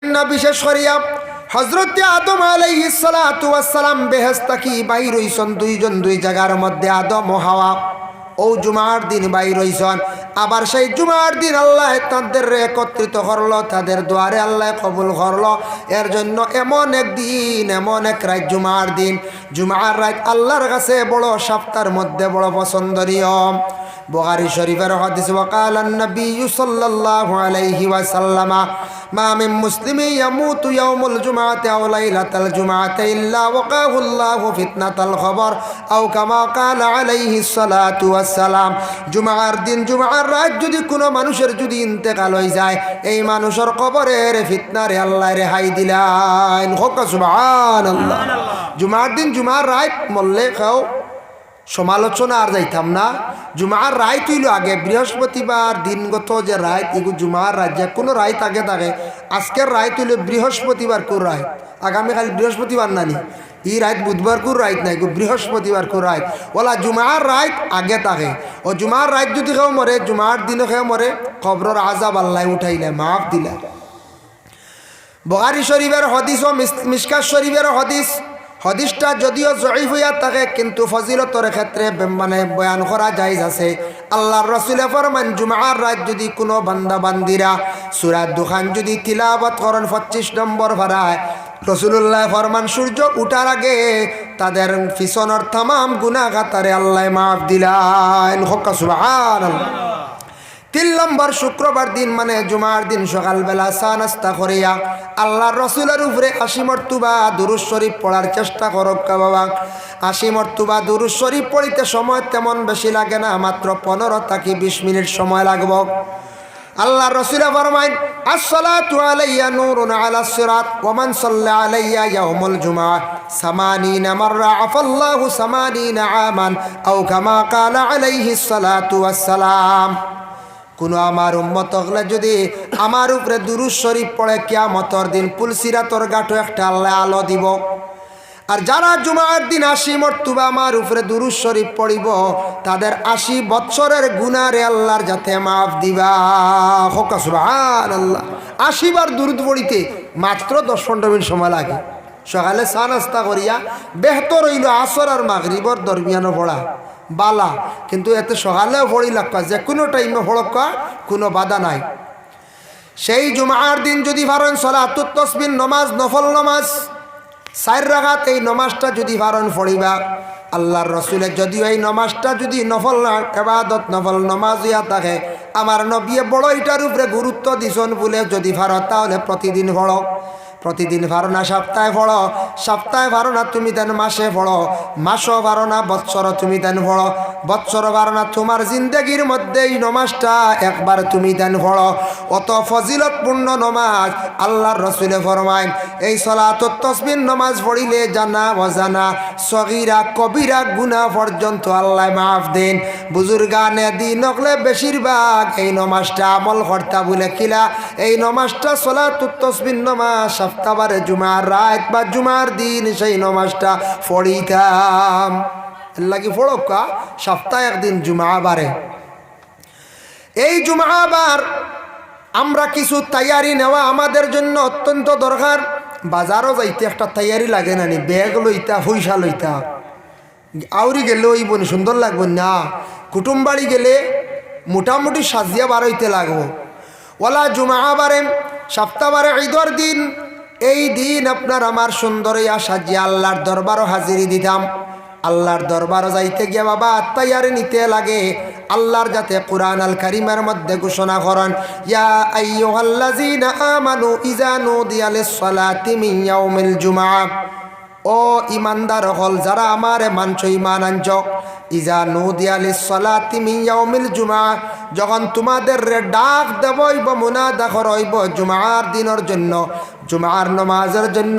না বিশেষ করিয়া হযরত আদম আলাইহিস সালাতু ওয়াস সালাম বেহেশত কি বাইর হইছেন দুইজন দুই জায়গার মধ্যে আদম ও হাওয়া ও জুমার দিন বাইর হইছেন আবার সেই জুমার দিন আল্লাহ তাদের একত্রিত করলো তাদের দুয়ারে আল্লাহ কবুল করলো এর জন্য এমন এক দিন এমন এক রাত জুমার দিন জুমার রাত আল্লাহর কাছে বড় সপ্তাহের মধ্যে বড় পছন্দনীয় বুখারী শরীফের হাদিস ওয়াকাল নবী সাল্লাল্লাহু আলাইহি ওয়াসাল্লাম মা মিন মুসলিমিন ইয়ামুতু ইয়াউমুল জুমআতি আও লাইলাতাল জুমআতি ইল্লা ওয়াকাহুল্লাহু ফিতনাতাল খবর আও কামা ক্বালা আলাইহিস সালাতু ওয়াসসালাম জুমার দিন জুমার রাত যদি কোনো মানুষের যদি ইন্তেকাল হয়ে যায় এই মানুষের কবরের ফিতনারে আল্লাহ রেহাই দিলেন সুবহানাল্লাহ জুমার দিন জুমার রাত মরলে খাও সমালোচনা আর যাইতাম না জুমার রায় তুইল আগে বৃহস্পতিবার দিনগত যে রায় এগুলো জুমার রায় যে কোনো রায় আগে থাকে আজকের রায় তুইল বৃহস্পতিবার কোন রায় আগামীকাল বৃহস্পতিবার নানি এই রায় বুধবার কোন রায় নাই বৃহস্পতিবার কোন রায় ওলা জুমার রায় আগে থাকে ও জুমার রায় যদি কেউ মরে জুমার দিনে কেউ মরে কবরের আযাব আল্লাহ উঠাইলে মাফ দিলে বুখারী শরীফের হাদিস ও মিশকাত শরীফের হাদিসটা যদিও জয়ীফ হইয়া থাকে কিন্তু ফজিলতের ক্ষেত্রে মানে বয়ান করা জায়েজ আছে আল্লাহর রাসূল ফরমান জুমার রাত যদি কোনো বান্দা বান্দিরা সূরা দুখান যদি তিলাওয়াত করেন 25 নম্বর পারায় রাসূলুল্লাহ ফরমান সূর্য উঠার আগে তাদের পিছনের तमाम গুনাহ খাতারে আল্লাহ মাফ দিলেন সুবহানাল্লাহ 3 নম্বর শুক্রবার দিন মানে জুমার দিন সকালবেলা চা নাস্তা করিয়া আল্লাহর রাসূলের উপরে 80 মর্তবা দুরূদ শরীফ পড়ার চেষ্টা করক বাবা 80 মর্তবা দুরূদ শরীফ পড়িতে সময় তেমন বেশি লাগে না মাত্র 15 থেকে 20 মিনিট সময় লাগবে আল্লাহর রাসূল ফরমায় আসসালাতু আলাইয়া নূরুন আলা সিরাত ওয়া মান সাল্লা আলাইয়া ইয়াউমুল জুমআহ 80 মাররা আফাল্লাহু 80 আমান আও কামা ক্বালা আলাইহিস সালাতু ওয়াস সালাম কোনো আমার উম্মত হলে যদি আমার উপরে দুরূদ শরীফ পড়ে কিয়ামতের দিন পুলসিরাতর গাঁটো একটা আল্লাহ আলো দিব আর যারা জুমার দিন 80 মর্তবা আমার উপরে দুরূদ শরীফ পড়িব তাদের 80 বছরের গুনাহরে আল্লাহর যাতে মাফ দিবা সুবহানাল্লাহ 80 বার দুরূদ পড়িতে মাত্র 10-15 মিনিট সময় লাগে সকালে চা নাস্তা করিয়া বেহতর হইল আসর আর মাগরিবর দরমিয়ানও পড়া বালা কিন্তু এতে সকালেও পড়ি লাগবা যে কোনো টাইমে পড়কা কোনো বাধা নাই সেই জুমার দিন যদি পারেন সালাতুত তাসবিহ নামাজ নফল নামাজ 4 রাকাত এই নামাজটা যদি পারেন পড়িবা আল্লাহর রাসূলের যদিও এই নামাজটা যদি নফল ইবাদত নফল নামাজ হইয়া থাকে আমার নবী বড় এটার উপরে গুরুত্ব দিছেন বলে যদি পারো তাহলে প্রতিদিন পড়ো প্রতিদিন পারো না সপ্তাহে পড়ো সপ্তাহে পারো না তুমি দেন মাসে পড়ো মাসও পারো না বৎসর তুমি দেন পড়ো বৎসর পারো না তোমার জিন্দগির মধ্যে এই নমাজটা একবার তুমি দেন পড়ো অত ফজিলতপূর্ণ নমাজ আল্লাহর রাসূল ফরমায় এই সালাতুত তাসবিহ নমাজ পড়িলে জানা অজানা সগীরা কবিরা গুনাহ পর্যন্ত আল্লাহ মাফ দেন বুজুর্গানে দিন নকলে বেশিরভাগ এই নমাজটা আমল করতা বলে কিলা এই নমাজটা সালাতুত তাসবিহ নমাজ সপ্তাহবারে জুমার রাত বা জুমার দিন সেই নমাজটা পড়িতাম লাগি পড়কা সপ্তাহে একদিন জুমাবারে এই জুমাবার আমরা কিছু তৈয়ারি নেওয়া আমাদের জন্য অত্যন্ত দরকার বাজারও যাইতে একটা তৈয়ারি লাগে না নি ব্যাগ লইতা পয়সা লইতা আউরি গেলে ওই বোন সুন্দর লাগবে না কুটুম বাড়ি গেলে মোটামুটি সাজিয়া বার হইতে লাগবো ওলা জুমাবারে সপ্তাহবারে ঈদের দিন এই দিন আপনার আমার সুন্দর সাজিয়া আল্লাহর দরবারও হাজিরি দিতাম আল্লাহর দরবারও যাইতে গিয়া বাবা তৈয়ারি নিতে লাগে আল্লাহর যাতে কুরআন আল কারীমের মধ্যে ঘোষণা করেন ইয়া আইয়ুহাল্লাযীনা আমানু ইযা নুদিয়া লিস-সালাতি মিন ইয়াউমিল জুমআহ ও ইমানদার হল যারা আমারে মানছ ঈমান আনছ ইযা নুদিয়া লিস-সালাতি মিন ইয়াউমিল জুমআহ যখন তোমাদের ডাক দেবইব মুনাদা করইব জুমার দিনের জন্য জুমার নামাজের জন্য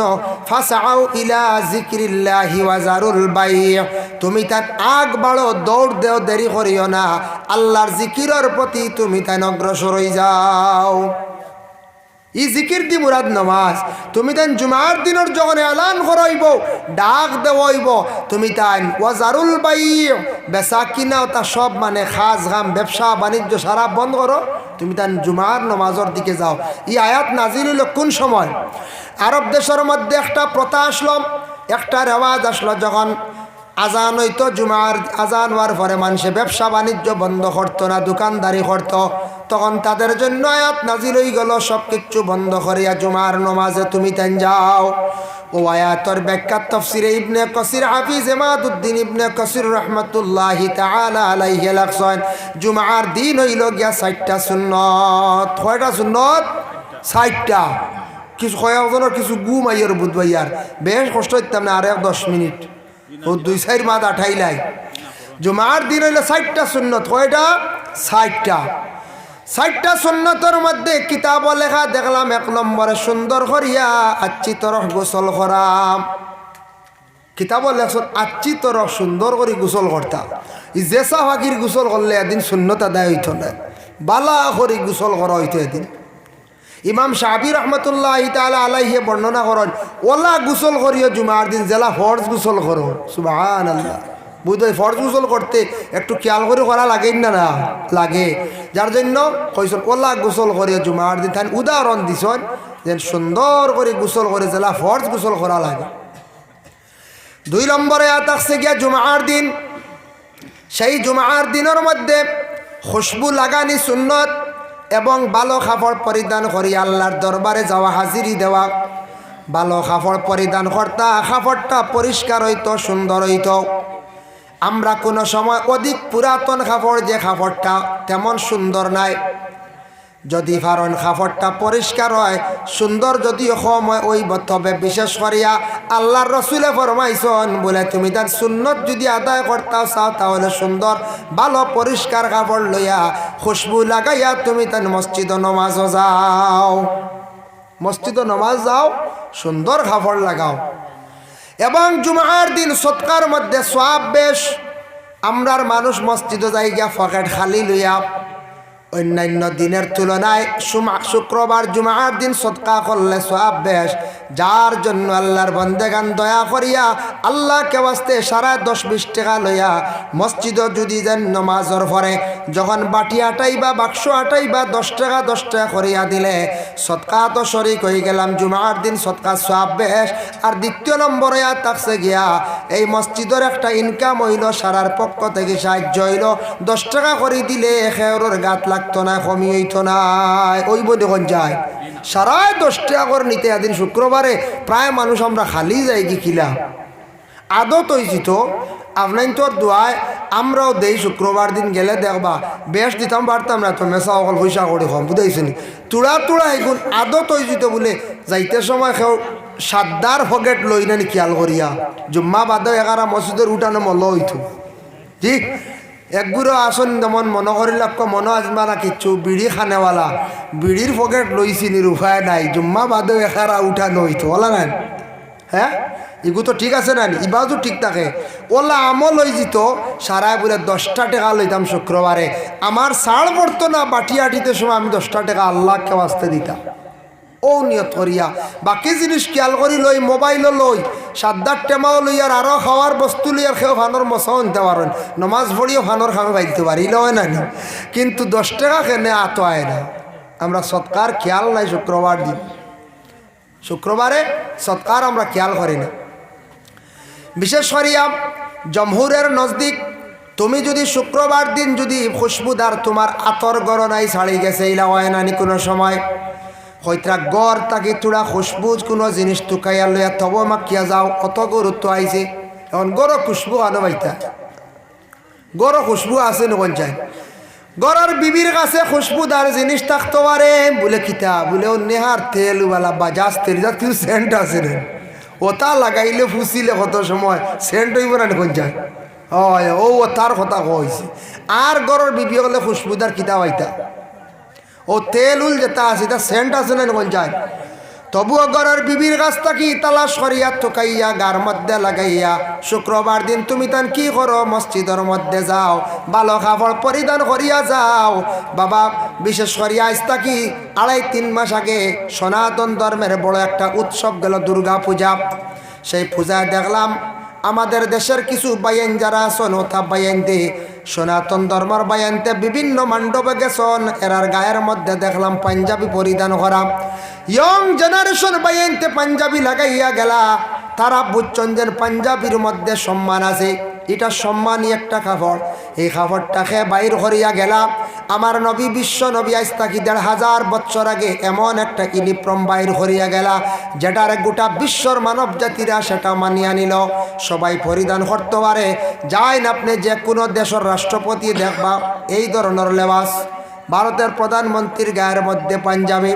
ফাসাউ ইলা যিকরিল্লাহি ওয়া জারুল বাই' তুমি তার আগ বাড়ো দৌড় দেও দেরি করিও না আল্লাহর জিকিরের প্রতি তুমি তাই অগ্রসর হয়ে যাও ই জিকির দি মুরাদ নমাজ। তুমি তাই জুমার দিনের যখন এলান করাইব, ডাক দেওয়াইব, তুমি তাই ওয়াজারুল বাই বেচা কিনা তা সব মানে খাস ঘাম ব্যবসা বাণিজ্য সারা বন্ধ করো, তুমি তাই জুমার নমাজের দিকে যাও। ই আয়াত নাজিল হইল কোন সময়? আরব দেশের মধ্যে একটা প্রথা আসলো, একটা রেওয়াজ আসলো, যখন আজান হইতো, জুমার আজান হওয়ার পরে মানুষে ব্যবসা বাণিজ্য বন্ধ করতো না, দোকানদারি করতো, তখন তাদের জন্য আয়াত নাজিল হয়ে গেল, সব কিছু বন্ধ করিয়া জুমার নমাজে তুমি তেন যাও। ও আয়াতর ব্যাখ্যা তাফসিরে ইবনে কাসির হাফিজ ইমাদউদ্দিন ইবনে কাসির রাহমাতুল্লাহি তাআলা আলাইহি লেখছেন, জুমার দিন হইল গিয়া 60টা সুন্নত। কয়টা সুন্নত? 60টা। কিছু কয়েকজনের কিছু গুম আইয়ার বুধ ভাইয়ার বেশ কষ্ট হইতাম না, আর 10 মিনিট ও 2-4 মাস আঠাইলাই। জুমার দিন হইল 60টা সুন্নত। কয়টা? 60টা। 60টা সুন্নতের মধ্যে কিতাব লেখা দেখলাম 1 নম্বরে সুন্দর করিয়া আচ্ছি তরফ গোসল করাম। কিতাব লেখছেন আচ্ছি তরফ সুন্দর করে গোসল করতাম। ই জেসা ফাঁকির গোসল করলে এদিন সুন্নত আদায় হইত না, বালা করে গোসল করা হইতো এদিন। ইমাম শাফি রহমতুল্লাহি তাআলা আলাইহি বর্ণনা করেন, ওলা গোসল করিও জুমার দিন জেলা ফরজ গোসল করো। সুবহানাল্লাহ। বুঝতে ফরজ গোসল করতে একটু খেয়াল করে করা লাগে না? না লাগে। যার জন্য কইছেন ওলা গোসল করিও জুমার দিন। তাই উদাহরণ দিছেন যে সুন্দর করে গোসল করে জেলা ফরজ গোসল করা লাগে। 2 নম্বরে আয়াত আছে গিয়া জুমার দিন, সেই জুমার দিনের মধ্যে খুশবু লাগানি সুন্নত এবং ভালো কাপড় পরিধান করি আল্লাহর দরবারে যাওয়া, হাজিরি দেওয়া। ভালো কাপড় পরিধান করতা, কাপড়টা পরিষ্কার হইতো, সুন্দর হইতো। আমরা কোনো সময় অধিক পুরাতন কাপড়, যে কাপড়টা তেমন সুন্দর নাই, যদি কারণ কাপড়টা পরিষ্কার হয়, সুন্দর যদিও কম হয়, ওই তবে বিশেষ করিয়া আল্লাহর রসুলে ফরমাইছেন বলে তুমি তার সুন্নত যদি আদায় করতাও চাও, তাহলে সুন্দর ভালো পরিষ্কার কাপড় লইয়া খুশবু লাগাইয়া তুমি তার মসজিদ নমাজ যাও। মসজিদ নমাজ যাও, সুন্দর কাপড় লাগাও। এবং জুমার দিন সৎকার মধ্যে সওয়াব বেশ। আমরার মানুষ মসজিদে যাই গিয়া পকেট খালি লইয়া, অন্যান্য দিনের তুলনায় শুক্রবার জুমার দিন সদকা করলে সওয়াব বেশ। যার জন্য আল্লাহর বন্দেগান দয়া করিয়া আল্লাহকে ওয়াস্তে সারা 10-20 টাকা লইয়া মসজিদও যদি যেন নমাজর পরে যখন বাটি আটাই বা বাক্স আটাই বা 10 টাকা করিয়া দিলে সদকা তো শরিক হয়ে গেলাম। জুমার দিন সদকা সওয়াব বেশ। আর 2 নম্বরে থাকছে গিয়া এই মসজিদের একটা ইনকাম হইল, সারার পক্ষ থেকে সাহায্য হইল। 10 টাকা করে দিলে খেয়রের গাত লাগতো না, কমি হইতো না। ওই বই দেখুন যায় সারায় 10 টাকা করে নিতে। এদিন শুক্রবারে প্রায় মানুষ আমরা খালি যাই কি কিলা আদত হয়েছি তো আপনার তোর দোয়ায় আমরাও দেই। শুক্রবার দিন গেলে দেখবা বেশ দিতাম পারতাম না তো, মেসা অকল পয়সা করে কম বুঝাইছি নি, তুড়া এগুন আদত হয়েছি তো বলে যাইতে সময় কেউ সাদ্দার ফগেট লই না নি খেয়াল করিয়া। জুম্মা বাদে 11 মসজিদের উঠানো মল হইতো ঠিক। একগুড়ো আসন যেমন মনে করিল মনে আসবা না কিচ্ছু, বিড়ি খানেওয়ালা বিড়ির পকেট লইছি নির উপায় নাই, জুম্মা বাদেও 11 উঠানো হইতো ওলা নাই। হ্যাঁ এগু তো ঠিক আছে না, ইবাজও ঠিক থাকে। ওলা আমল হয়ে যেত সারায় বলে 10 টাকা লইতাম শুক্রবারে। আমার ছাড় পড়তো না বাটি আটিতে সময় আমি 10 টাকা আল্লাহকে বাঁচতে দিতাম। ও নিয়ত করিয়া বাকি জিনিস খেয়াল করি লই, মোবাইলও লই, সাদ্দার টেমাও লই, আর আরও খাওয়ার বস্তু লই, আর খেয়েও ফানোর মশাও নিতে পারেন, নমাজ পড়িও ফানোর খামে বাইতে পারি লয় না। কিন্তু 10 টাকা কেনে আত আয় না। আমরা সৎকার খেয়াল নাই শুক্রবার দিন, শুক্রবারে সৎকার আমরা খেয়াল করি না। বিশেষ করিয়া জমহুরের নজদিক তুমি যদি শুক্রবার দিন যদি খুশবুদার তোমার আতর গরনাই ছাড়ি গেছে ইলা হয় না নি কোনো সময়, হয়তো গড় তাকে তোরা খুশবুজ কোনো জিনিস টুকাইয়া লইয়া তব মাকিয়া যাও, কত গুরুত্ব আইছে। এখন গড় খুশবু আনো বাইতা, গড় খুশবু আছে নকন চাই। গড়ের বিবির কাছে খুশবুদার জিনিস থাকতে পারে বলে কিতা বলে ও নেহার তেলওয়ালা বাজাজ তেল, যার কিছু সেন্ট আছে না, ওটা লাগাইলে ফুসিলে কত সময় সেন্ট হইব না নকন চাই। হয় ও তার কথা কইছে। আর গড়ের বিবি হলে খুশবুদার কিতা বাইতা, ও তেল উল যেটা আছে তা সেন্ট আছে না নকন চাই। তবুও ঘরের বিবির কাছ থাকি তালাশ করিয়া ঠকাইয়া গার মধ্যে লাগাইয়া শুক্রবার দিন তুমি তান কি করো, মসজিদের মধ্যে যাও, ভালো কাপড় পরিধান করিয়া যাও। বাবা বিশেষ করিয়া আজ থাকি 2.5-3 মাস আগে সনাতন ধর্মের বড় একটা উৎসব গেল দুর্গা পূজা। সেই পূজায় দেখলাম আমাদের দেশের কিছু বাইন যারা আছেন ওটা বাইনতে সনাতন ধর্মের বাইনতে বিভিন্ন মণ্ডপে গেছেন, এরার গায়ের মধ্যে দেখলাম পাঞ্জাবি পরিধান করা। ইয়ং জেনারেশন বাইনতে পাঞ্জাবি লাগাইয়া গেলা, তারা বুঝছেন যে পাঞ্জাবির মধ্যে সম্মান আছে, এটা সম্মানী একটা কাপড়। এই কাপড়টাকে বাইর করিয়া গেলা। আমার নবী বিশ্ব নবী আজ থাকি 1500 বছর আগে এমন একটা ইউনিফর্ম বাইর করিয়া গেলা যেটার গোটা বিশ্বর মানব জাতিরা সেটা মানিয়া নিল, সবাই পরিধান করতে পারে। যাইন আপনি যে কোনো দেশের রাষ্ট্রপতি দেখবা এই ধরনের লেবাস। ভারতের প্রধানমন্ত্রীর গায়ের মধ্যে পাঞ্জাবি,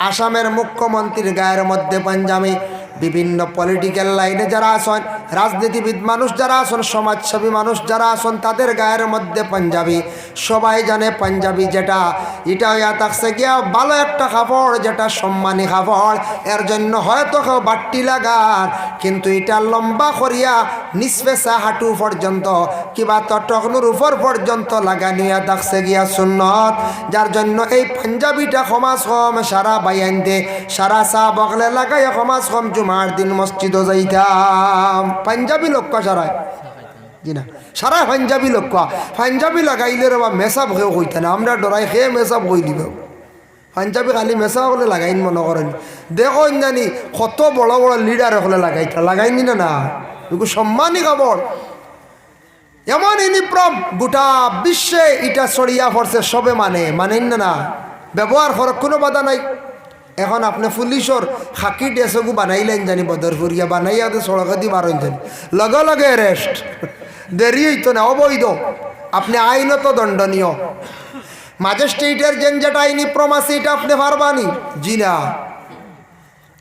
আসামের মুখ্যমন্ত্রীর গায়ের মধ্যে পাঞ্জাবি, বিভিন্ন পলিটিক্যাল লাইনে যারা আছেন, রাজনীতিবিদ মানুষ যারা আছেন, সমাজসেবী মানুষ যারা আছেন, তাদের গায়ের মধ্যে পাঞ্জাবি। সবাই জানে পাঞ্জাবি যেটা, এটা হইয়া থাকছে গিয়া ভালো একটা কাপড়, যেটা সম্মানী কাপড়। এর জন্য হয়তো কেউ বাট্টি লাগার, কিন্তু এটা লম্বা করিয়া নিষ্পেষা হাঁটু পর্যন্ত কিবা টকনুর উপর পর্যন্ত লাগানিয়া থাকছে গিয়া সুন্নত। যার জন্য এই পাঞ্জাবিটা সমাজ কম সারা বাইন দে, সারা চা বকলে লাগাইয়া সমাজ কম জুমার দিন মসজিদও যাইতাম। পাঞ্জাবি লোক সারায় জি না, সারা পাঞ্জাবি লোক পাঞ্জাবি লাগাইলে রে বা মেসাব খেয়েও কইতে না, আমরা ডরাই খেয়ে মেসাব কই দিব। পাঞ্জাবি খালি মেসাব হলে লাগাইন মনে করেন, দেখো জানি কত বড় বড় লিডার হলে লাগাইতা লাগাইনি না, এগুলো সম্মানী কাপড়। এমন ইউনিফর্ম গোটা বিশ্বে এটা ছড়িয়া পড়ছে, সবে মানেন না, ব্যবহার করার কোনো বাধা নাই। এখন আপনি পুলিশর খাকি ড্রেসগু বানাইলেন জানি বদরপুরিয়া বানাইয়া সড়কে দি বারণ জানি, লগে লগে অ্যারেস্ট, দেরি হইতো না, অবৈধ, আপনি আইনত দণ্ডনীয়। ম্যাজিস্ট্রেটের যেটা ইউনিফর্ম আছে এটা আপনি পারবানি? জি না।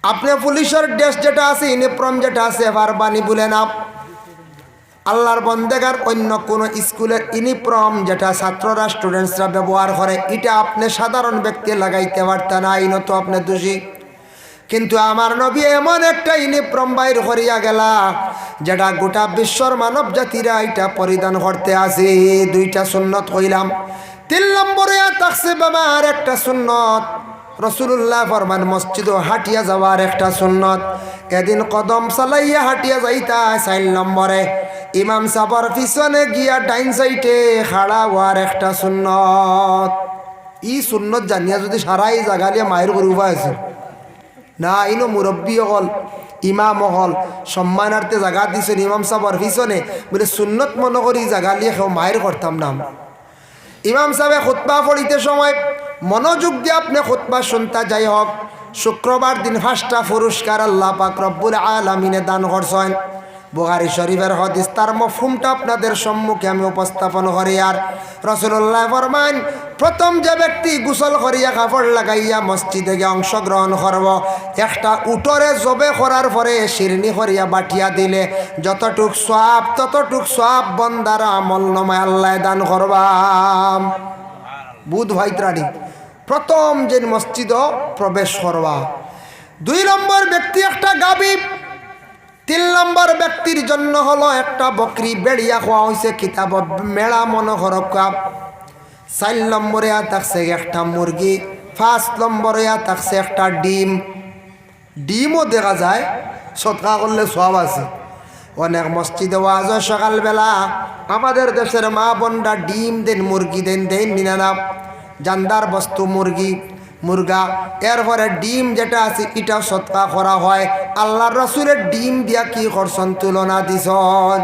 আপনি পুলিশের ড্রেস যেটা আছে ইউনিফর্ম যেটা আছে পারবানি বলে না। আল্লাহর বন্দেগার অন্য কোনো স্কুলের ইউনিফর্ম যেটা ছাত্ররা স্টুডেন্টসরা ব্যবহার করে, এটা আপনি সাধারণ ব্যক্তি লাগাইতে পারতেন না, আইনত আপনি দোষী। কিন্তু আমার নবী এমন একটা ইউনিফর্ম বাইর করিয়া গেলা যেটা গোটা বিশ্বর মানব জাতিরা এটা পরিধান করতে আসে। 2টা সুন্নত কইলাম। 3 নম্বরে থাকছে বাবা আর একটা সুন্নত, রসুল্লাহ ফরমান মসজিদও হাঁটিয়া যাওয়ার একটা সুন্নত। এদিন কদম চালাইয়া হাঁটিয়া যাইতা। 4 নম্বরে ইমাম সাহেবের পিছনে গিয়া ডাইন সাইডে খাড়া হওয়ার একটা সুন্নত। ই সুন্নত জানিয়া যদি সারাই জাগালিয়া মায়ের গরু আছে না, ইনো মুরব্বী হল ইমাম হল সম্মানার্থে জায়গা দিছেন ইমাম সাহেবের পিছনে, বলে সুন্নত মনে করি জাগালিয়া কেউ মায়ের করতাম না। ইমাম সাহেব খুতবা পড়িতে সময় মনোযোগ দিয়ে আপনি খুতবা শুনতে যাই হোক। শুক্রবার দিন 5টা পুরস্কার আল্লাহ পাক রব্বুল আলামিনে দান করছেন। বুখারী শরীফের হাদিস, তার মফহুমটা আপনাদের সম্মুখে আমি উপস্থাপন করি। আর রাসূলুল্লাহ ফরমান, প্রথম যে ব্যক্তি গোসল করিয়া কাপড় লাগাইয়া মসজিদে গিয়ে অংশগ্রহণ করব, একটা উটরে জবে করার পরে শিরনি করিয়া বাটিয়া দিলে যতটুক সওয়াব ততটুক সওয়াব বন্দার আমল নামায় আল্লাহ দান করবাম। বুধ ভাইত্রাণী প্রথম যে মসজিদ প্রবেশ করবা। 2 নম্বর ব্যক্তি একটা গাবি। 3 নম্বর ব্যক্তির জন্য হলো একটা বকরি বেড়িয়া খাওয়া হয়েছে কিতাব মেলা মনোহরকা। 4 নম্বরে থাকছে একটা মুরগি। 5 নম্বরে থাকছে একটা ডিম। ডিমও দেখা যায়, সদকা করলে সব আছে। অনেক মসজিদে ওয়াজ হয় সকালবেলা, আমাদের দেশের মা বোনরা ডিম দেন, মুরগি দেন, দেন নিনা জান্দার বস্তু মুরগি মুরগা। এরপরে ডিম যেটা আছে এটাও সদকা করা হয়। আল্লাহর রাসূলের ডিম দিয়া কি করছেন তুলনা দিছন।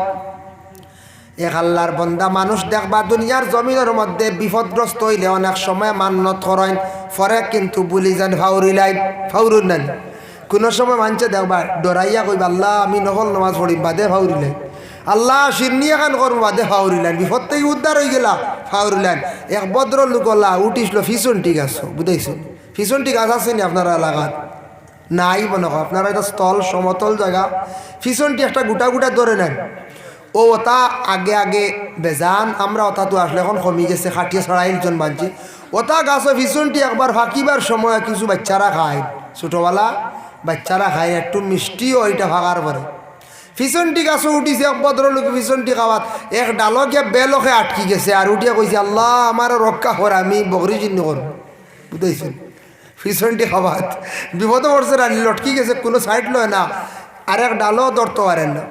এক আল্লাহর বন্দা মানুষ দেখবা দুনিয়ার জমিনের মধ্যে বিপদগ্রস্ত হইলে অনেক সময় মান্যত করেন, পরে কিন্তু বলি যান ফাউরুন নেন। কোনো সময় মানছে দেখবা ডরাইয়া কইবা আল্লাহ আমি নকল নামাজ পড়িম, বাদে ফাউরিলেন। আল্লাহ শিরনি এখন করবো, বাদে ফাউরিলেন। বিপদ থেকে উদ্ধার হয়ে গেলা, ফাউরিলেন। এক ভদ্র লোকলা উঠিছিল ফিসনটি গাছ, বুঝাইছেন ফিসনটি গাছ আসেনি আপনারা এলাকাত? নাই মনে হয়, আপনারা এটা স্থল সমতল জায়গা, ফিসনটি একটা গোটা গোটা ধরে নেন। ও ওটা আগে আগে বেজান, আমরা ওটা তো আসলে এখন কমি গেছে, খাটিয়ে ছড়াইলজন বানছি। ওটা গাছ ফিসনটি একবার ফাঁকিবার সময় কিছু বাচ্চারা খায়, ছোটোবেলা বাচ্চারা খায় একটু মিষ্টিও ওইটা ভাগার পরে ফিসনটি গাছও উঠিছে এক ভদ্রলোক ফিসনটি খাওয়াত এক ডালো গিয়ে বেলকে আটকি গেছে আর উঠিয়া কইছে আল্লাহ আমার রক্ষা করে আমি বকরি চিহ্ন করব বুঝাইছেন ফিসনটি খাওয়াত বিপদ পড়ছে রানি লটকি গেছে কোনো সাইড লয় না আর এক ডালও ধরতে পারেন না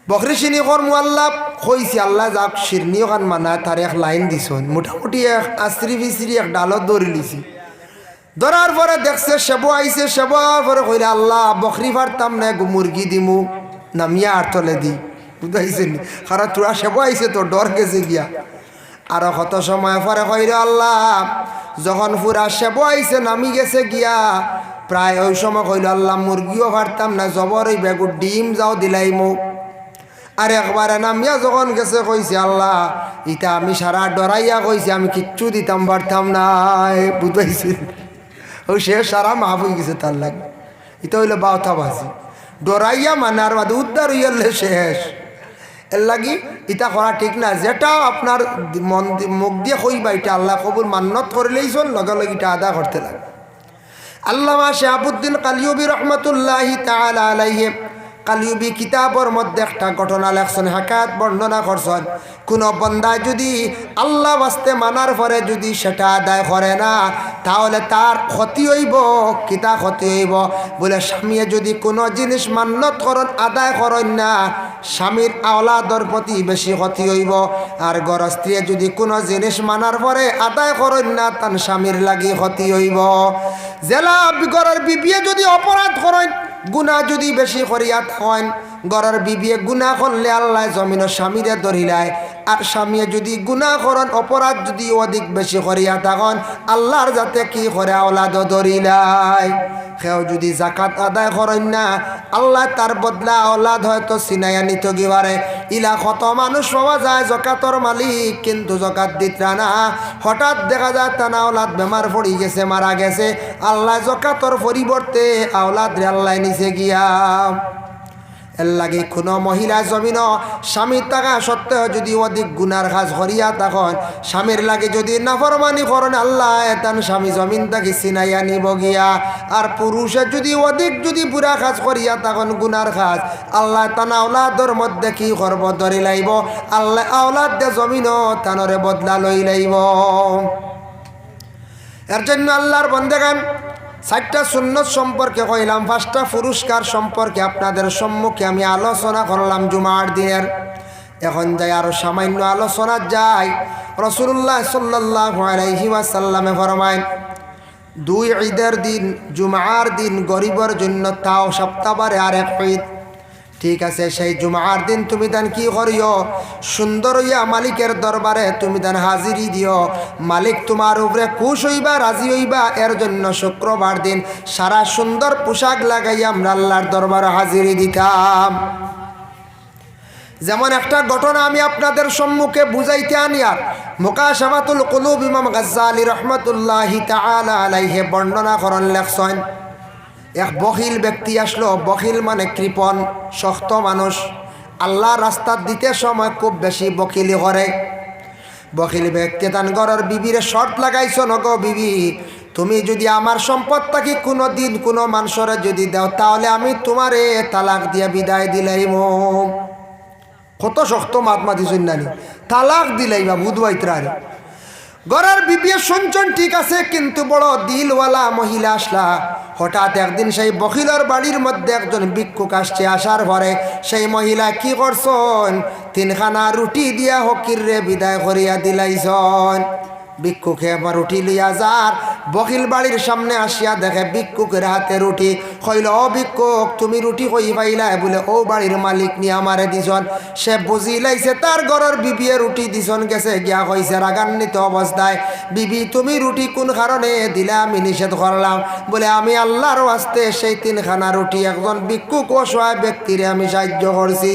বকরি চিনি কর মোয়াল্লা কইছে আল্লাহ যাক শিরনিও খান মানা তার এক লাইন দিছন মোটামুটি এক আস্ত্রি ফিস্ত্রি এক ডালত ধরে লিছি ধরার পরে দেখছে সেবো আইছে সেবার পরে কইলে আল্লাহ বকরি পারতাম না মুরগি দিমু নামিয়া আর তলে দি বুঝাইছেন কারণ তোরা সেবো আইছে তো ডর গেছে গিয়া আরো কত সময় পরে কইরে আল্লাহ যখন পুরা সেবো আইছে নামি গেছে গিয়া প্রায় ওই সময় কইল আল্লাহ মুরগিও পারতাম না জবর ওই বেগুর ডিম যাও দিলাই মুখ আর একবারে নামিয়া যখন গেছে কইছে আল্লাহ ইটা আমি সারা ডরাইয়া কইছি আমি কিচ্ছু দিতাম পারতাম না বুঝাইছি ওই সে সারা মাফ হয়ে গেছে তার লাগে এটা হইলো বাউথা বাসি ডরাইয়া মানে আর বাদে উদ্ধার হইয়ালে শেষ এর লাগি ইটা করা ঠিক না যেটা আপনার মন মুখ দিয়ে কইবা এটা আল্লাহ কবুল মান্নত করলেই চল লগে লগে এটা আদা করতে লাগে আল্লামা শাহাবুদ্দিন কালিউবি রহমতুল্লাহি তাআলা আলাইহি কালিউবি কিতাবর মধ্যে একটা ঘটনা লেখছেন হাকাত বর্ণনা করছেন কোন বান্দা যদি আল্লাহ বাস্তে মানার পরে যদি সেটা আদায় করে না তাহলে তার ক্ষতি হইব কিতা ক্ষতি হইব বলে স্বামীয়ে যদি কোনো জিনিস মান্যত করন আদায় করেন না স্বামীর আওলাদর প্রতি বেশি ক্ষতি হইব আর গরস্ত্রীয়ে যদি কোনো জিনিস মানার পরে আদায় করেন না তার স্বামীর লাগি ক্ষতি হইব জেলা গরের বিবিয়ে যদি অপরাধ করেন গুনাহ যদি বেশি করিয়া থাকেন গরের বিবিয়ে গুনাহ করলে আল্লাহ জমিনের স্বামীরে ধরিলায় আর স্বামীয়ে যদি গুনাহ করেন অপরাধ যদি অধিক বেশি করিয়া থাকেন আল্লাহর যাতে কি করে আওলাদ ধরিলায় কেউ যদি জাকাত আদায় করেন না আল্লাহ তার বদলা আওলাদ হয়তো সিনাইয়া নিতে গিবারে ইলা কত মানুষ পাওয়া যায় জাকাতর মালিক কিন্তু জাকাত দিতরা না হঠাৎ দেখা যায় তার আওলাদ বেমার পড়ি গেছে মারা গেছে আল্লাহ জাকাতর পরিবর্তে আওলাদ রে আল্লাহ নিচে গিয়া এর লাগে কোনো মহিলা জমিন স্বামীর টাকা সত্ত্বেও যদি অধিক গুনার কাজ করিয়া তখন স্বামীর লাগে যদি নাফরমানি করেন আল্লাহ তান স্বামী জমিন তাকে চিনাইয়া নিব গিয়া আর পুরুষে যদি অধিক যদি বুড়া কাজ করিয়া তখন গুনার কাজ আল্লাহ তান আওলাদর মধ্যে কি করব ধরি লাইব আল্লাহ আওলাদ দে জমিন তানরে বদলা লই লাইব এর জন্য আল্লাহর বন্দেগান 4টা সুন্নত সম্পর্কে কইলাম 5টা পুরস্কার সম্পর্কে আপনাদের সম্মুখে আমি আলোচনা করলাম জুমার দিনের এখন যাই আরো সামান্য আলোচনা যাই রাসূলুল্লাহ সাল্লাল্লাহু আলাইহি ওয়াসাল্লামে ফরমায় 2 ঈদের দিন জুমার দিন গরিবের জন্য তাও সপ্তাহবারে আরেক ঈদ ঠিক আছে সেই জুমার দিন তুমি দান কি করিও সুন্দর হইয়া মালিকের দরবারে তুমি দান হাজিরি দিও মালিক তোমার উপরে খুশ হইবা রাজি হইবা এর জন্য শুক্রবার দিন সারা সুন্দর পোশাক লাগাইয়া আমরা আল্লাহর দরবারে হাজিরি দিতাম যেমন একটা ঘটনা আমি আপনাদের সম্মুখে বুঝাইতে আনি আর মুকাশাফাতুল কুলুব ইমাম গাজ্জালি রহমাতুল্লাহি তাআলা আলাইহি বর্ণনা করেন লেখছেন এক বখিল ব্যক্তি আসলো বখিল মানে কৃপণ শক্ত মানুষ আল্লাহ রাস্তা দিতে সময় খুব বেশি বকিলি করে বখিল ব্যক্তি তান ঘরের বিবিরে শর্ত লাগাইছ নগো বিবি তুমি যদি আমার সম্পদ থাকি কোনো দিন কোনো মানুষরে যদি দাও তাহলে আমি তোমারে তালাক দিয়া বিদায় দিলাইম কত শক্ত মাতমাতি শুননানি তালাক দিলাইবা বুধবাইত্রারে ঘরের বিবিয়ে শুনছেন ঠিক আছে কিন্তু বড় দিলওয়ালা মহিলা আসলা হঠাৎ একদিন সেই বখিলের বাড়ির মধ্যে একজন ভিক্ষুক আসছে আসার পরে সেই মহিলা কি করছেন 3খানা রুটি দিয়া হকির রে বিদায় করিয়া দিলাইছন ভিক্ষুকে আবার রুটি লিয়া যার বখিল বাড়ির সামনে আসিয়া দেখে ভিক্ষুকের হাতে রুটি কইল ও ভিক্ষুক তুমি রুটি কই পাইলা বলে ও বাড়ির মালিক নিয়ে আমারে দিছন সে বুঝি লাইছে তার ঘরের বিবিয়ে রুটি দিছন গেছে গিয়া কইছে রাগান্বিত অবস্থায় বিবি তুমি রুটি কোন কারণে দিলা আমি নিষেধ করলাম বলে আমি আল্লাহর ওয়াস্তে সেই 3খানা রুটি একজন ভিক্ষুক অসহায় ব্যক্তিরে আমি সাহায্য করছি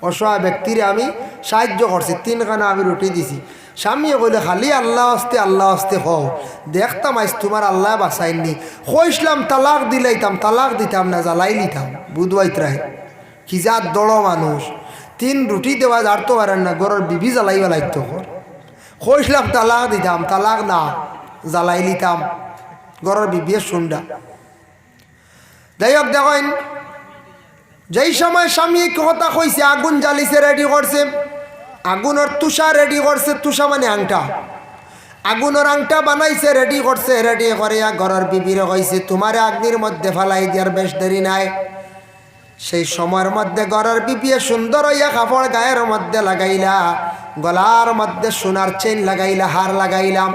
অসহায় ব্যক্তিরে আমি সাহায্য করছি 3খানা আমি রুটি দিছি স্বামী কইলে খালি আল্লাহ আস্তে হও দেখতাম আইস তোমার আল্লাহ বাঁচাইনি কইসলাম তালাক দিতাম না জ্বালাই লিতাম বুধবাইতরাই কি যার দড় মানুষ 3 রুটি দেওয়া জানতে পারেন না ঘরের বিবি জ্বালাইবা লাগতো কইসলাম তালাক দিতাম তালাক না জ্বালাই লিতাম ঘরের বিবিয়ে শুনডা যাই হোক দেখেন, যেই সময় স্বামী কথা কইছে আগুন জ্বালিছে, রেডি করছে, আগুনের তুষা রেডি করছে, তুষা মানে আংটা, আগুনের আংটা বানাইছে, রেডি করছে, রেডি করিয়া ঘরের বিবিরে কইছে তোমারে আগ্নির মধ্যে ফালাই দিয়ার বেশ দেরি নাই। সেই সময়ের মধ্যে ঘরের বিবিয়ে সুন্দর হইয়া কাপড় গায়ের মধ্যে লাগাইলা, গলার মধ্যে সোনার চেন লাগাইলা, হার লাগাইলাম,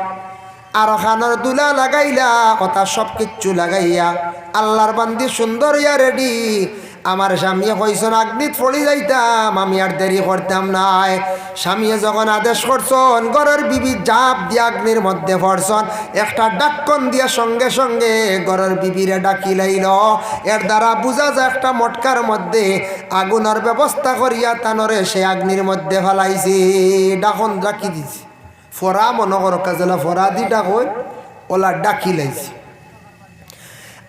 আর খানোর দুলা লাগাইলা, কথা সব কিচ্ছু লাগাইয়া আল্লাহর বান্দি সুন্দর হইয়া রেডি। আমার স্বামী কইসন আগ্নিত পড়ি যাইতাম, আমি আর দেরি করতাম নাই। স্বামীয়ে যখন আদেশ করছন, ঘরের বিবি জাপ দিয়া অগ্নির মধ্যে পড়ছন, একটা ডাক্কন দিয়া সঙ্গে সঙ্গে ঘরের বিবিরে ডাকি লাইল। এর দ্বারা বোঝা যায় একটা মটকার মধ্যে আগুনের ব্যবস্থা করিয়া তানরে সে অগ্নির মধ্যে ফেলাইছে, ডাকন ডাকি দিছে। ফরা মনে করো কাজলা ফরা দি ডাকই ওলা ডাকি লাইছে।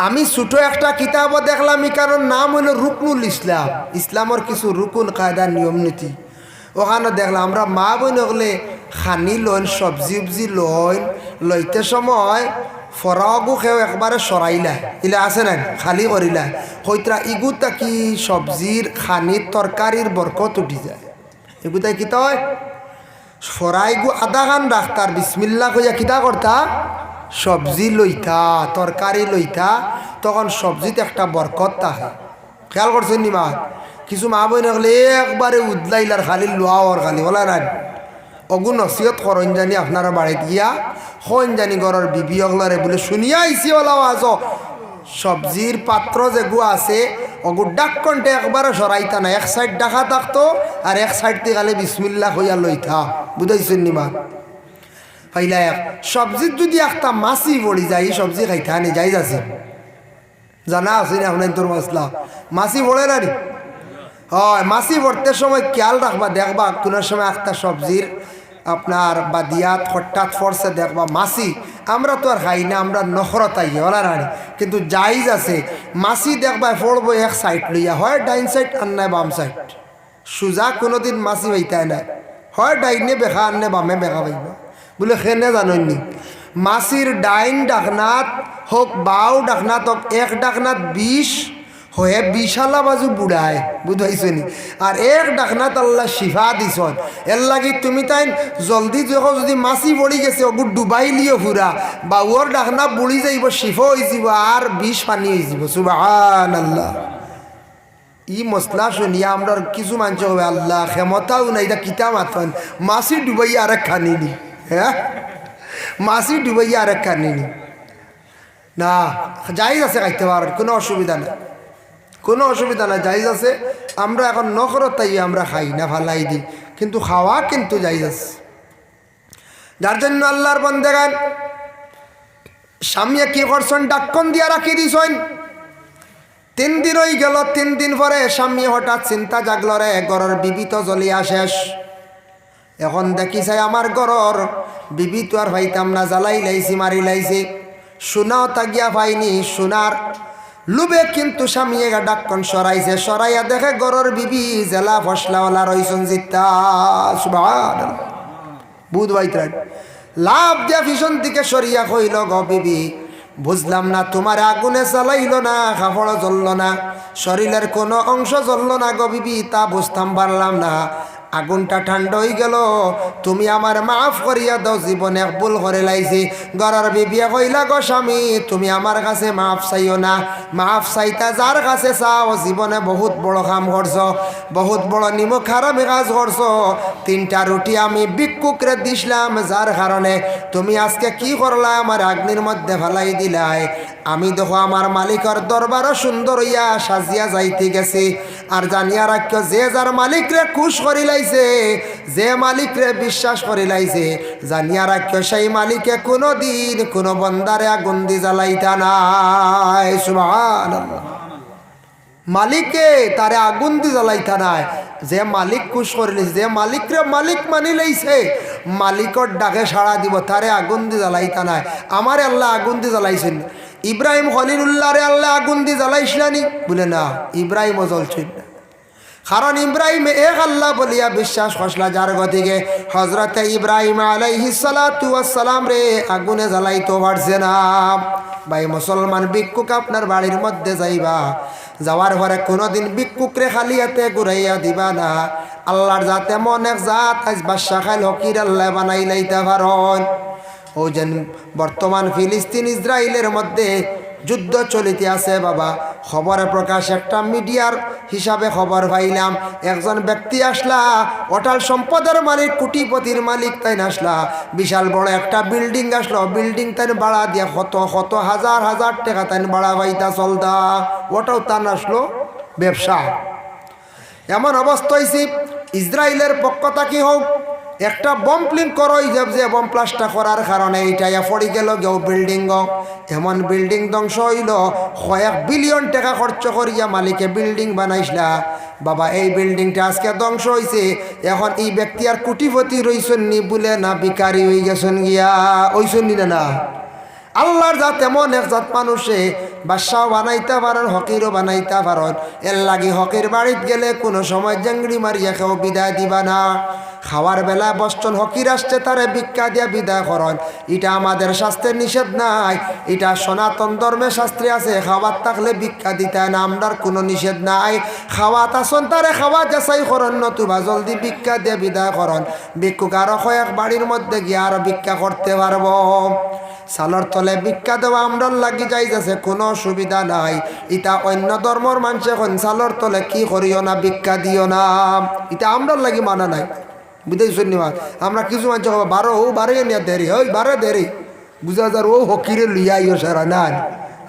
আমি ছোটো একটা কিতাবও দেখলাম, কারণ নাম হইল রুকনুল ইসলাম, ইসলামের কিছু রুকুন কায়দা নিয়ম নীতি। ওখানে দেখলাম আমরা মা বোন হলে খানি লইন, সবজি উবজি লইন, লইতে সময় ফরাগু খেয়েও একবারে সরাইলা, ইলা আছে না খালি করিলা, হইতরা ইগুতা কি সবজির খানির তরকারির বরকত উঠি যায়। এগুতাই কি তয় ফরাইগু আধা খান রাখতার বিসমিল্লা কইয়া কিতা করতা, সবজি লইতা, তরকারি লইতা, তখন সবজিতে একটা বরকত থাকে। খেয়াল করছেন নি মা? কিছু মা বই নকলে একবারে উদলাইলার খালি লোয়াওয়ার খালি বলা না, অগু নসিহত করেন জানি আপনারা বাড়িতে গিয়া হন জানি ঘরের বিবি অগলারে বলে শুনিয়া আইসি ওলাও আজ সবজির পাত্র যেগু আছে অগু ডাক কণ্ঠে একবারে সরাইতা না, এক সাইড ডাকা থাকতো আর এক সাইড থেকে খালি বিসমিল্লা হইয়া লইতা। বুঝাইছেন নি মা? পাইলা এক সবজির যদি একটা মাছি পড়ি যায়, সবজি খাইতে আনি যাই যাচ্ছে, জানা আছে না আপনার তোর মশলা মাছি পড়ে না রে? হয়, মাছি পড়তে সময় খেয়াল রাখবা, দেখবা কোনো সময় একটা সবজির আপনার বাদিয়াত হঠাৎ ফরসে দেখবা মাছি। আমরা তো আর খাই না, আমরা নখরতাই ওলা রানি, কিন্তু যাইজ আছে মাছি দেখবা পড়বো এক সাইড লইয়া, হয় ডাইন সাইড আর নাই বাম সাইড, সোজা কোনোদিন মাছি পাইতাই নাই, হয় ডাইনে বেখা আননে বামে বেখা পাইবা। বলে খেনে জাননি মাছির ডাইন ডাকনাত হোক বাও ডাকনাত হোক, এক ডাকনাত 20 হয়ে 20 বাজু বুড়ায়, বুঝাইছো নি? আর এক ডাকনাত আল্লাহ শিফা দিছন। এর লাগি তুমি তাই জলদি যখন যদি মাছি পড়ি গেছে ওগু ডুবাই লিও ফুরা, বা ওর ডাকনা বুড়ি যাইব, শিফা হয়ে যাব আর 20 পানি হয়ে যাব। সুবহানাল্লাহ। ই মশলা শুনিয়া আমরা কিছু মানুষ হবে আল্লাহ ক্ষমতাও নাই, এটা কিতা মাতন মাছি ডুবাইয়া আর খানি নি, হ্যাঁ মাছি ডুবাইয়া আর খানি নি না, যাইজ আছে খাইতে পারেন, কোনো অসুবিধা নেই, কোনো অসুবিধা নাই, যাইজ আছে। আমরা এখন নখরত তাই আমরা খাই না, ফালাই দিই, কিন্তু খাওয়া কিন্তু যাইজ আছে। যার জন্য আল্লাহর বন্দেগান স্বামী কি করছেন, ডাক্কন দিয়া রাখি দিছেন। 3 দিন হয়ে গেল, 3 দিন পরে স্বামী হঠাৎ চিন্তা জাগল, রে ঘরের বিবি তো জ্বলিয়া শেষ, এখন দেখি চাই আমার ঘরের বিবি তো আর পাইতাম না, জ্বালাই লাইছি, মারি লাইছি, সোনাও তাগিয়া পাইনি। সোনার লুবে কিন্তু স্বামী এগা ডাক্কন সরাইছে, সরাইয়া দেখে ঘরের বিবি জেলা ফসলাওয়ালা রইছন জিতা। সুবহানাল্লাহ। বুধ বাইতরান লাভ দিয়া ভীষণ দিকে সরিয়া কইল, গ বিবি বুঝলাম না, তোমার আগুনে জ্বালাইল না, কাপড় জ্বলল না, শরীরের কোনো অংশ জ্বলল না গো বিবি, তা বুঝতাম পারলাম না। আগুনটা ঠান্ডা হয়ে গেল, তুমি আমার মাফ করিয়া দাও, জীবনে ভুল করে লাইছি। ঘরের বিবিয়া কইলা, গো স্বামী তুমি আমার কাছে মাফ চাইও না, মাফ চাইতা যার কাছে চাও, জীবনে বহুত বড় কাম করছো, বহুত বড় নিমক খারাপ কাজ করছো। 3টা রুটি আমি ভিক্ষুকরে দিছিলাম, যার কারণে তুমি আজকে কি করলা, আমার আগ্নির মধ্যে ফেলাই দিলাই। আমি দেখো আমার মালিকের দরবারও সুন্দর হইয়া সাজিয়া যাইতে গেছি, আর জানিয়া রাখিও যে যার মালিকরে খুশ করি লাইছে, যে মালিকরে বিশ্বাস করি লাইছে, জানিয়া রাখিও সেই মালিকে কোনো দিন কোনো বন্দারে আগুন দি জ্বালাইতা নাই। সুবহানাল্লাহ। মালিকে তারে আগুন দি জ্বালাইতা নাই, যে মালিক খুশ করে লাইছে, যে মালিকরে মালিক মানি লাইছে, মালিকর ডাকে সাড়া দিব, তারে আগুন দি জ্বালাইতা নাই। আমারে আল্লাহ আগুন দি জ্বালাইছেন। ইব্রাহিম খলিলুল্লাহরে আল্লাহ আগুন দি জ্বালাইছিলানি? বলে না, ইব্রাহিমও জ্বলছেন না। কারণ ইব্রাহিম এক আল্লাহ বলিয়া বিশ্বাস করলা, যার গতিকে হজরতে ইব্রাহিম আলাইহিস সালাতু ওয়াস সালাম রে আগুনে জ্বালাইতে পারছে না। ভাই মুসলমান, ভিক্ষুক আপনার বাড়ির মধ্যে যাইবা, যাওয়ার পরে কোনোদিন ভিক্ষুকরে খালি হাতে ঘুরাইয়া দিবা না। আল্লাহর জাত এমন এক জাত, আজ বাদশা খাইল হকির আল্লাহ বানাই লাইতে পারেন। ও যেন বর্তমান ফিলিস্তিন ইসরায়েলের মধ্যে যুদ্ধ চলিতে আছে বাবা। খবরে প্রকাশ একটা মিডিয়ার হিসাবে খবর পাইলাম, একজন ব্যক্তি আসলা, অটাল সম্পদের মালিক, কোটিপতির মালিক, তাই আসলা, বিশাল বড় একটা বিল্ডিং আসলো, বিল্ডিং তাই বাড়া দিয়া কত হাজার হাজার টাকা তাই বাড়া পাইতা চলতা, ওটাও তান আসলো ব্যবসা। এমন অবস্থা হয়েছে, ইসরায়েলের পক্ষ থাকি হোক একটা বম প্লিং করো, যে বম প্লাস্টার করার কারণে এইটা পড়ে গেল গেও বিল্ডিং। এমন বিল্ডিং ধ্বংস হইল, কয়েক বিলিয়ন টাকা খরচ করিয়া মালিকে বিল্ডিং বানাইছিলা বাবা। এই বিল্ডিংটা আজকে ধ্বংস হয়েছে, এখন এই ব্যক্তি আর কোটিপতি রইছেন নি বলে না বিকারি হয়ে গেছেন গিয়া, ওইছেন নি না? আল্লাহর জাত এমন এক জাত, মানুষে বাদশাও বানাইতে পারেন, হকিরও বানাইতে পারেন। এর লাগি হকির বাড়িত গেলে কোনো সময় জেংড়ি মারিয়া কেউ বিদায় দিবা না। খাওয়ার বেলা বস্টন হকির আসছে, তারে ভিক্ষা দিয়া বিদায় করেন, এটা আমাদের শাস্ত্রের নিষেধ নাই, এটা সনাতন ধর্মের শাস্ত্রে আছে। খাওয়ার থাকলে ভিক্ষা দিতে না, আমরার কোনো নিষেধ নাই। খাওয়াত আসন তারে খাওয়া যাচাই করেন, নতুবা জলদি ভিক্ষা দিয়ে বিদায় করেন। ভিক্ষুক আরো কয়েক বাড়ির মধ্যে গিয়ে আরো ভিক্ষা করতে পারবো। সালর তলে ভিক্ষা দেওয়া আমরার লাগি যাইতেছে, কোনো অসুবিধা নাই। ইটা অন্য ধর্মর মানুষ এখন সালর তলে কি করিও না, ভিক্ষা দিও না, এটা আমরার লাগি মানা নাই। বুঝেছেন নি? আমরা কিছু মানুষ বারো নিয়ে দেরি ওই বারো দেরি বুঝা যার ও হকিরে লইয়াইও সারা না,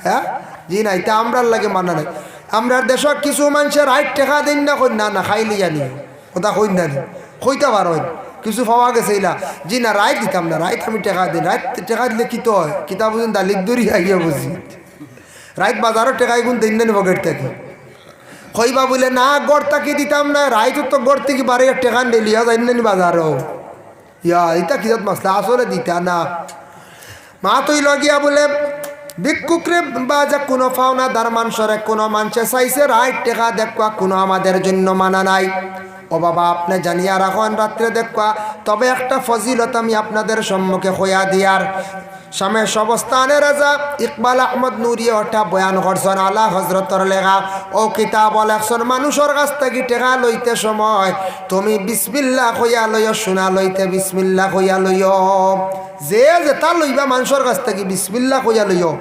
হ্যাঁ জি না, এটা আমরার লাগে মানা নাই। আমরার দেশত কিছু মানুষের 8 টাকা দিন না, কই না খাই লিয়া নি, ওটা কই না নি, কইতে পারো কিছু পাওয়া গেছে ইলা, জি না রাইত দিতাম না, রাইত আমি টাকা দিই, রাইত টাকা দিলে কি তো হয়, কিতাব বুঝুন দালিক দরি আইয়া বুঝি, রাইত বাজারও টাকাই গুণ দিন না পকেট থেকে কইবা বলে না, গড় তাকি দিতাম না, রাইত তো গড় থেকে বারে টাকা নিলিয়া যাই না বাজারও, ইয়া এটা কিজাত মাসলা আসলে দিতা না। মা তুই লগিয়া বলে ভিক্ষুকরে বা যে কোনো ফাওনাদার মানুষরে কোনো মানুষে চাইছে 8 টাকা দেখবা, কোনো আমাদের জন্য মানা নাই। ও বাবা, আপনি জানিয়া রাখুন রাত্রে দেখবা। তবে একটা ফজিলত আমি আপনাদের সম্মুখে হইয়া দিয়ার, স্বামী সবস্থানের রাজা ইকবাল আহমদ নুরি ওটা বয়ান করছেন, আলা হজরতর লেখা ও কিতাব লেখছেন, মানুষের কাছ থেকে টেকা লইতে সময় তুমি বিসমিল্লাহ কইয়া লইও, শোনা লইতে বিসমিল্লাহ কইয়া লইও, যে যেটা লইবা মানুষের কাছ থেকে বিসমিল্লাহ কইয়া লইও।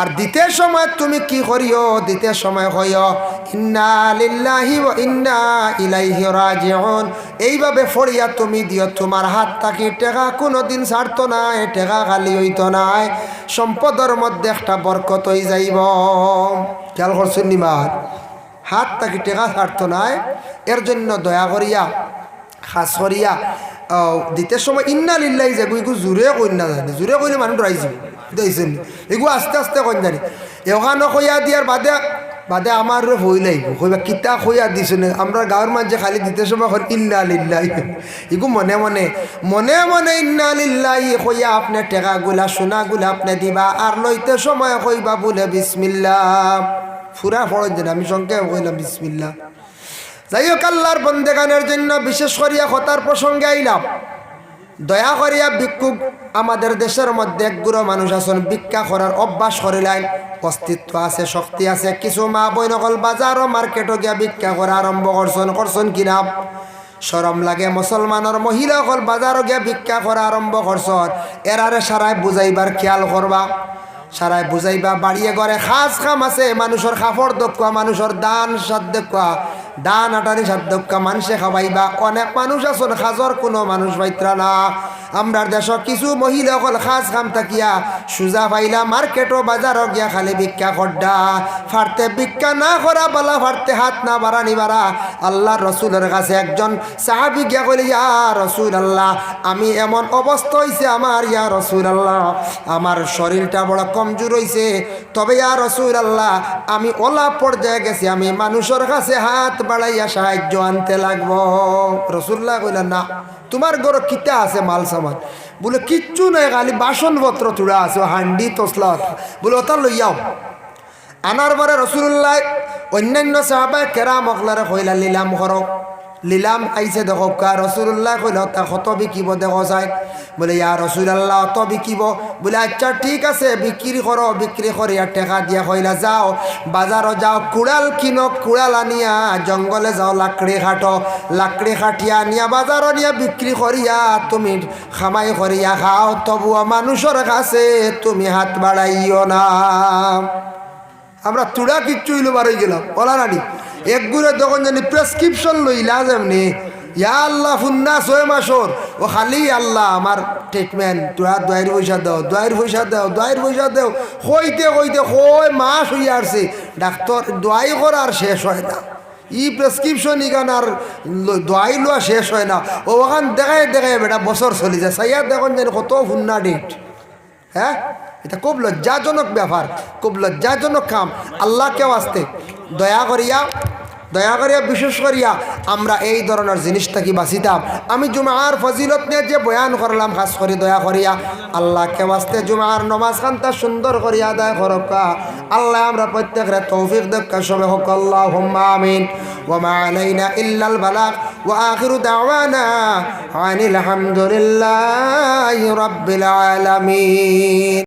আর দিতে সময় তুমি কি করিও, দিতে সময় কইও ইন্না লিল্লাহি ওয়া ইন্না ইলাইহি রাজিউন, এইভাবে ফড়িয়া তুমি দিও। তোমার হাত থাকি টেকা কোনোদিন ছাড়তো না, টেকা খালি হইতো না, সম্পদের মধ্যে একটা বরকত হয়ে যাইব। খেয়াল করছেন নিমার, হাত থাকি টেকা ছাড়তো না, এর জন্য দয়া করিয়া খাস করিয়া দিতে সময় ইন্না লিল্লাহি যাবো, এগু জোরে কই না জানি, জোরে কইলে মানুষ ডরাই যাব, বুঝতেছেন? এগু আস্তে আস্তে কই জানি, এখানে কইয়া দিয়ার বাদে আমার হই লাগব, কইবা কিতা কইয়া দিছ না। আমরা গাঁৱৰ মানুষে খালি দিতে সময় ইন্না লিল্লাহি, এগু মনে মনে ইন্না লিল্লাহি কইয়া আপনি টেকাগুলা সোনাগুলা আপনি দিবা, আর লইতে সময় কইবা বলে বিসমিল্লাহ, ফুরা ফরজ যেন আমি সংখ্যা কইলাম বিসমিল্লাহ। যাই হোক, আল্লাহর বন্দেগানের জন্য বিশেষ করিয়া কথার প্রসঙ্গে আইলাম। দয়া করিয়া ভিক্ষুক আমাদের দেশের মধ্যে একগুলো মানুষ আছেন, ভিক্ষা করার অভ্যাস করিলেন, অস্তিত্ব আছে, শক্তি আছে। কিছু মা বই নকল বাজার ও মার্কেটও গিয়া ভিক্ষা করা আরম্ভ করছেন কিনা শরম লাগে। মুসলমানের মহিলা সকল বাজারও গিয়া ভিক্ষা করা আরম্ভ করছেন, এরারে সারাই বুঝাইবার খেয়াল করবা, সারাই বুঝাইবা। বাড়িয়ে ঘরে খাস খাম আছে, মানুষের খাফড় দক্ষা, মানুষের দান সাধ্য দান আটারি সাধ্য মানুষে খাওয়াইবা। অনেক মানুষ আছেন খাজর কোনো মানুষ পাইত্রা না। আমরার দেশ কিছু মহিলা সকল খাস খাম থাকিয়া সুজা পাইলা মার্কেটও বাজারও গিয়া খালি ভিক্ষা করডা, ফারতে ভিক্ষা না করা বালা, ফারতে হাত না বাড়ানি বাড়া। আল্লাহ রসুলের কাছে একজন সাহাবি গিয়া কইলে, ইয়া রসুল আল্লাহ, আমি এমন অবস্থা হয়েছে আমার, ইয়া রসুল আল্লাহ, আমার শরীরটা বড় কমজোর হয়েছে, তবে ইয়া রসুল আল্লাহ আমি ওলা পর্যায়ে গেছি, আমি মানুষের কাছে হাত বাড়াইয়া সাহায্য আনতে লাগবো। রসুল্লাহ কইলেন, না, তোমার ঘরে কিতা আছে মাল সামান? বলে কিচ্ছু নাই, খালি বাসনপত্র চূড়া আছে, হান্ডি তসলা, বলে ওটা লইয়াও। আনার পরে রাসূলুল্লাহ অন্যান্য সাহাবায়ে কেরাম অকলারে কইলা লিলাম করো লিলাম আইছে দেখো কা রাসূলুল্লাহ কইল তা কত বিকিব দেখো যায় বলে ইয়া রাসূলুল্লাহ অত বিকিব বলে আচ্ছা ঠিক আছে বিক্রি করো বিক্রি করিয়া টাকা দিয়া কইলা যাও বাজারও যাও কুড়াল কিনো কুড়াল আনিয়া জঙ্গলে যাও লাকড়ি কাটো লাকড়ি কাটিয়া আনিয়া বাজারও নিয়া বিক্রি করিয়া তুমি খামাই করিয়া খাও তবুও মানুষের কাছে তুমি হাত বাড়াইও না আমরা তুড়া কিচ্ছু হইলো বার হয়ে গেলাম বলা নানি একগুলো তখন জানি প্রেসক্রিপশন লইলা যেমনি ইয়া আল্লাহ ফুন্না 6 মাসর ও খালি আল্লাহ আমার ট্রিটমেন্ট তোরা দোয়াইর পয়সা দাও দোয়াইর পয়সা দাও দোয়াইর পয়সা দাও কইতে কইতে কই মাস হইয়া আসছে ডাক্তার দোয়াই করার শেষ হয় না ই প্রেসক্রিপশন ইগান আর দোয়াই লোয়া শেষ হয় না ও ওখান দেখায় দেখায় বেটা বছর চলে যায় সাইয়া দেখুন জানি কত ফুন্না ডেট হ্যাঁ এটা খুব লজ্জাজনক ব্যাপার খুব লজ্জাজনক কাম আল্লাহকে আসতে দয়া করিয়া বিশেষ করিয়া আমরা এই ধরনের জিনিসটাকে বাঁচিতাম আমি জুমার ফজিলত নিয়ে যে বয়ান করলাম খাস করে দয়া করিয়া আল্লাহকে বাঁচতে জুমার নমাজ খানটা সুন্দর করিয়া আদায় করকা আল্লাহ আমরা প্রত্যেকের তৌফিক দেখা সবে হোক আল্লাহুম্মা আমিন ওয়া মা আলাইনা ইল্লাল বালাগ ওয়া আখিরু দাওয়ানা আনিল হামদুলিল্লাহি রাব্বিল আলামিন।